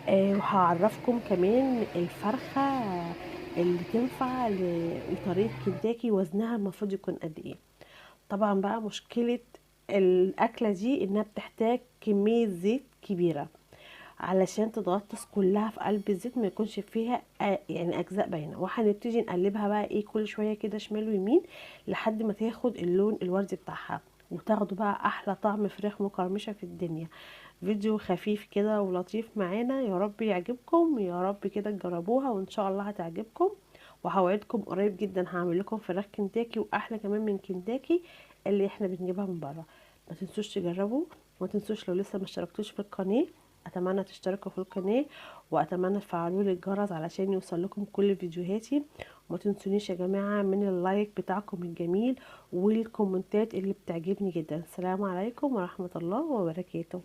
وهعرفكم كمان الفرخة اللي تنفع لطريقة كنتاكي، وزنها المفروض يكون قد ايه. طبعا بقى مشكلة الأكلة دي انها بتحتاج كمية زيت كبيرة علشان تتغطس كلها في قلب الزيت، ما يكونش فيها يعني اجزاء باينه. وهنبتدي نقلبها بقى ايه كل شويه كده شمال ويمين لحد ما تاخد اللون الوردي بتاعها، وتاخدوا بقى احلى طعم فراخ مقرمشه في الدنيا. فيديو خفيف كده ولطيف معانا، يا رب يعجبكم، يا رب كده تجربوها وان شاء الله هتعجبكم. وهوعدكم قريب جدا هعمل لكم فراخ كنتاكي واحلى كمان من كنتاكي اللي احنا بنجيبها من بره. ما تنسوش تجربوا، وما تنسوش لو لسه ما اشتركتوش في القناه اتمنى تشتركوا في القناه، واتمنى تفعلوا لي الجرس علشان يوصل لكم كل فيديوهاتي. وما تنسونيش يا جماعه من اللايك بتاعكم الجميل والكومنتات اللي بتعجبني جدا. السلام عليكم ورحمه الله وبركاته.